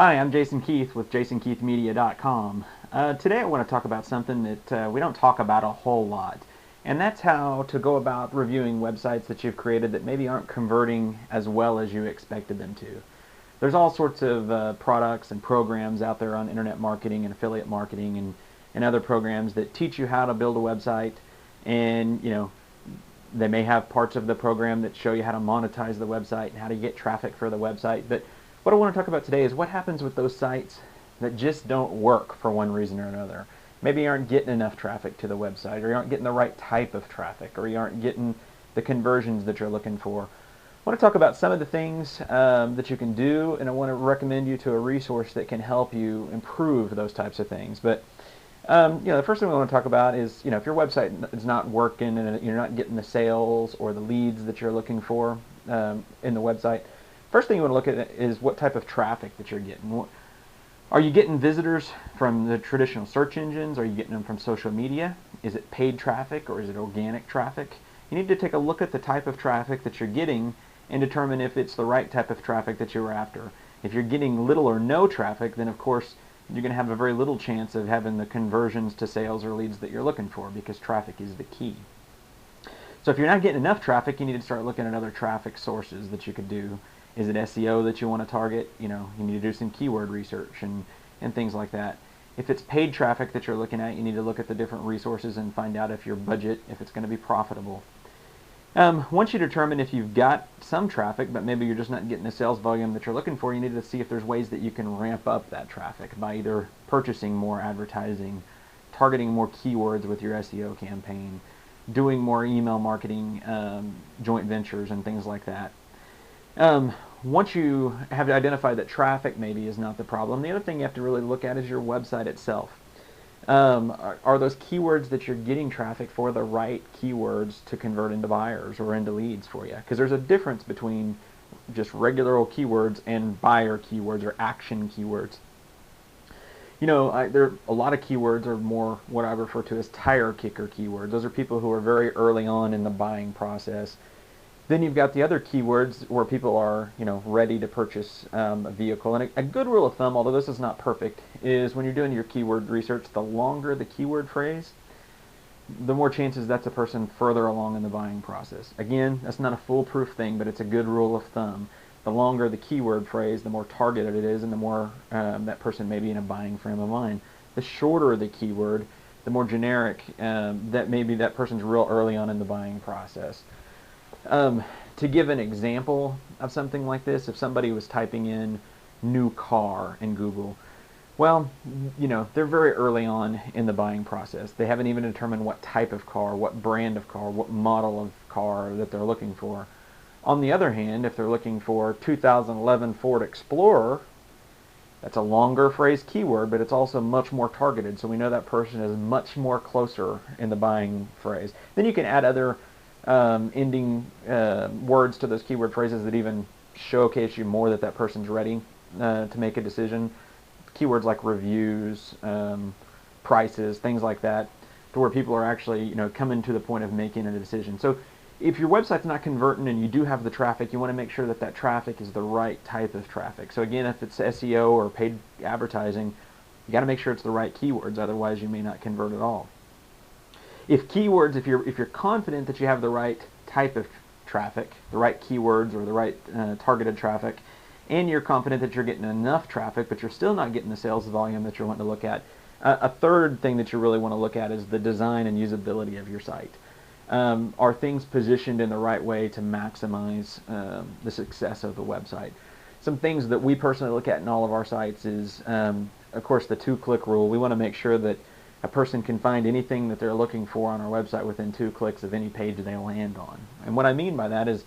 Hi, I'm Jason Keith with jasonkeithmedia.com. Today I want to talk about something that we don't talk about a whole lot, and that's how to go about reviewing websites that you've created that maybe aren't converting as well as you expected them to. There's all sorts of products and programs out there on internet marketing and affiliate marketing and other programs that teach you how to build a website, and they may have parts of the program that show you how to monetize the website and how to get traffic for the website. But what I want to talk about today is what happens with those sites that just don't work for one reason or another. Maybe you aren't getting enough traffic to the website, or you aren't getting the right type of traffic, or you aren't getting the conversions that you're looking for. I want to talk about some of the things that you can do, and I want to recommend you to a resource that can help you improve those types of things. But the first thing we want to talk about is, if your website is not working and you're not getting the sales or the leads that you're looking for in the website, first thing you want to look at is what type of traffic that you're getting. Are you getting visitors from the traditional search engines? Are you getting them from social media? Is it paid traffic or is it organic traffic? You need to take a look at the type of traffic that you're getting and determine if it's the right type of traffic that you're after. If you're getting little or no traffic, then of course you're going to have a very little chance of having the conversions to sales or leads that you're looking for, because traffic is the key. So if you're not getting enough traffic, you need to start looking at other traffic sources that you could do. Is it SEO that you want to target? You need to do some keyword research and things like that. If it's paid traffic that you're looking at, you need to look at the different resources and find out if your budget, if it's going to be profitable. Once you determine if you've got some traffic, but maybe you're just not getting the sales volume that you're looking for, you need to see if there's ways that you can ramp up that traffic by either purchasing more advertising, targeting more keywords with your SEO campaign, doing more email marketing, joint ventures, and things like that. Once you have identified that traffic maybe is not the problem, the other thing you have to really look at is your website itself. Are those keywords that you're getting traffic for the right keywords to convert into buyers or into leads for you? Because there's a difference between just regular old keywords and buyer keywords or action keywords. There a lot of keywords are more what I refer to as tire kicker keywords. Those are people who are very early on in the buying process. Then you've got the other keywords where people are, ready to purchase a vehicle. And a good rule of thumb, although this is not perfect, is when you're doing your keyword research, the longer the keyword phrase, the more chances that's a person further along in the buying process. Again, that's not a foolproof thing, but it's a good rule of thumb. The longer the keyword phrase, the more targeted it is, and the more that person may be in a buying frame of mind. The shorter the keyword, the more generic that maybe that person's real early on in the buying process. To give an example of something like this, if somebody was typing in new car in Google, well, they're very early on in the buying process. They haven't even determined what type of car, what brand of car, what model of car that they're looking for. On the other hand, if they're looking for 2011 Ford Explorer, that's a longer phrase keyword, but it's also much more targeted, so we know that person is much more closer in the buying phrase. Then you can add other ending words to those keyword phrases that even showcase you more that person's ready to make a decision. Keywords like reviews, prices, things like that, to where people are actually coming to the point of making a decision. So if your website's not converting and you do have the traffic, you want to make sure that traffic is the right type of traffic. So again, if it's SEO or paid advertising, you got to make sure it's the right keywords, otherwise you may not convert at all. If keywords, if you're confident that you have the right type of traffic, the right keywords or the right targeted traffic, and you're confident that you're getting enough traffic, but you're still not getting the sales volume that you're wanting to look at, a third thing that you really want to look at is the design and usability of your site. Are things positioned in the right way to maximize the success of the website? Some things that we personally look at in all of our sites is, of course, the 2-click rule. We want to make sure that a person can find anything that they're looking for on our website within 2 clicks of any page they land on. And what I mean by that is,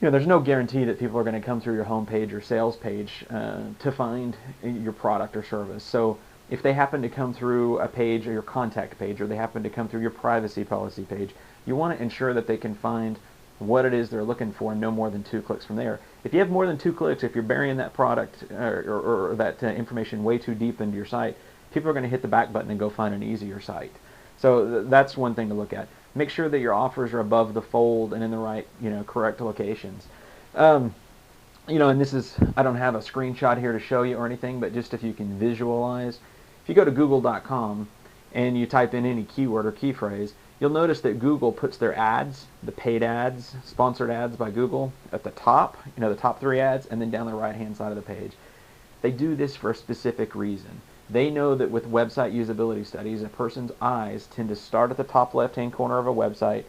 there's no guarantee that people are going to come through your homepage or sales page to find your product or service. So if they happen to come through a page or your contact page, or they happen to come through your privacy policy page, you want to ensure that they can find what it is they're looking for no more than 2 clicks from there. If you have more than 2 clicks, if you're burying that product or that information way too deep into your site, people are going to hit the back button and go find an easier site. So that's one thing to look at. Make sure that your offers are above the fold and in the right, correct locations. And this is, I don't have a screenshot here to show you or anything, but just if you can visualize, if you go to google.com and you type in any keyword or key phrase, you'll notice that Google puts their ads, the paid ads, sponsored ads by Google, at the top, the top 3 ads, and then down the right-hand side of the page. They do this for a specific reason. They know that with website usability studies, a person's eyes tend to start at the top left-hand corner of a website,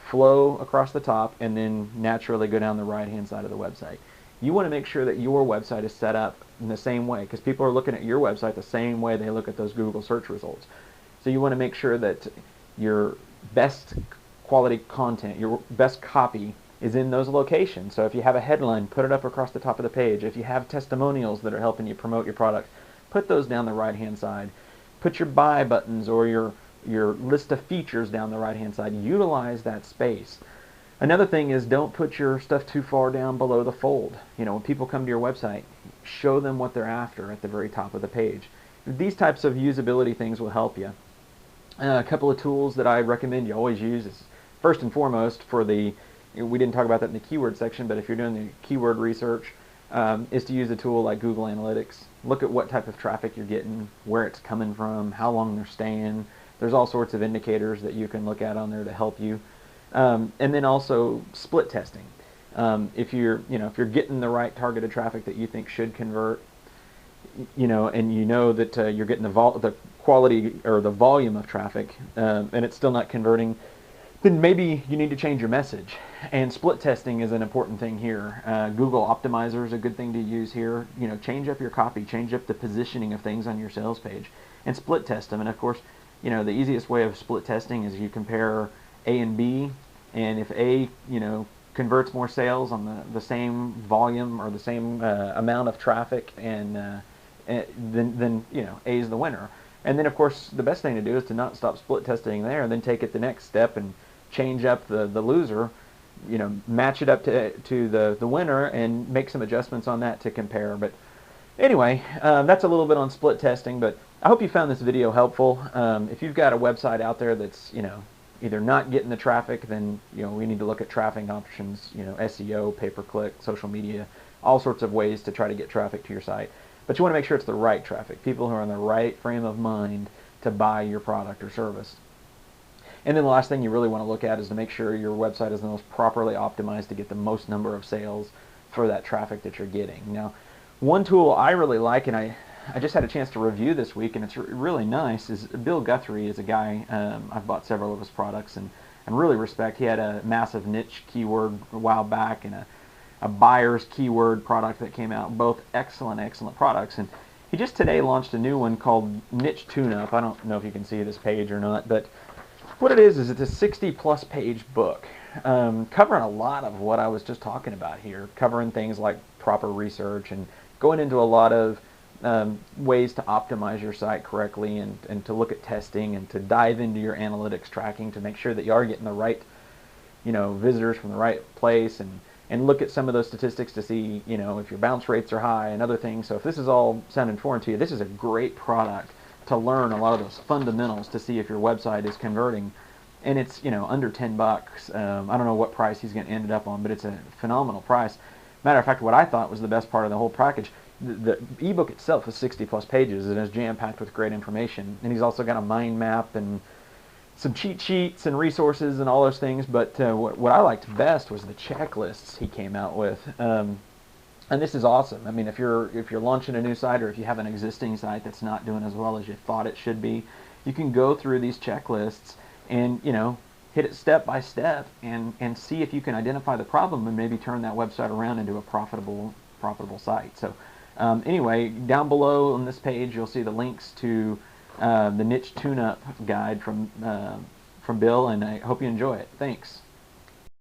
flow across the top, and then naturally go down the right-hand side of the website. You want to make sure that your website is set up in the same way, because people are looking at your website the same way they look at those Google search results. So you want to make sure that your best quality content, your best copy, is in those locations. So if you have a headline, put it up across the top of the page. If you have testimonials that are helping you promote your product, put those down the right-hand side. Put your buy buttons or your list of features down the right-hand side. Utilize that space. Another thing is, don't put your stuff too far down below the fold. When people come to your website, show them what they're after at the very top of the page. These types of usability things will help you. A couple of tools that I recommend you always use is, first and foremost, we didn't talk about that in the keyword section, but if you're doing the keyword research, is to use a tool like Google Analytics. Look at what type of traffic you're getting, where it's coming from, how long they're staying. There's all sorts of indicators that you can look at on there to help you. And then also split testing. If you're getting the right targeted traffic that you think should convert, and that you're getting the quality or the volume of traffic, and it's still not converting, then maybe you need to change your message. And split testing is an important thing here. Google Optimizer is a good thing to use here. Change up your copy, change up the positioning of things on your sales page, and split test them. And of course, the easiest way of split testing is you compare A and B, and if A, converts more sales on the same volume or the same amount of traffic, and then A is the winner. And then of course the best thing to do is to not stop split testing there, and then take it the next step and change up the loser, match it up to the winner, and make some adjustments on that to compare. But anyway, that's a little bit on split testing, but I hope you found this video helpful. If you've got a website out there that's either not getting the traffic, then we need to look at traffic options, SEO, pay-per-click, social media, all sorts of ways to try to get traffic to your site. But you want to make sure it's the right traffic, people who are in the right frame of mind to buy your product or service. And then the last thing you really want to look at is to make sure your website is the most properly optimized to get the most number of sales for that traffic that you're getting. Now, one tool I really like, and I just had a chance to review this week, and it's really nice, is Bill Guthrie is a guy, I've bought several of his products and really respect. He had a massive niche keyword a while back and a buyer's keyword product that came out, both excellent products. And he just today launched a new one called Niche Tune-Up. I don't know if you can see this page or not, but what it is it's a 60-plus page book covering a lot of what I was just talking about here, covering things like proper research and going into a lot of ways to optimize your site correctly, and to look at testing and to dive into your analytics tracking to make sure that you are getting the right visitors from the right place, and look at some of those statistics to see if your bounce rates are high and other things. So if this is all sounding foreign to you, this is a great product to learn a lot of those fundamentals to see if your website is converting. And it's under 10 bucks. I don't know what price he's going to end it up on, but it's a phenomenal price. Matter of fact, what I thought was the best part of the whole package, the ebook itself is 60-plus pages and is jam-packed with great information. And he's also got a mind map and some cheat sheets and resources and all those things. But what I liked best was the checklists he came out with. And this is awesome. I mean, if you're launching a new site, or if you have an existing site that's not doing as well as you thought it should be, you can go through these checklists and hit it step by step and see if you can identify the problem and maybe turn that website around into a profitable site. So anyway, down below on this page you'll see the links to the Niche Tune-Up guide from Bill, and I hope you enjoy it. Thanks.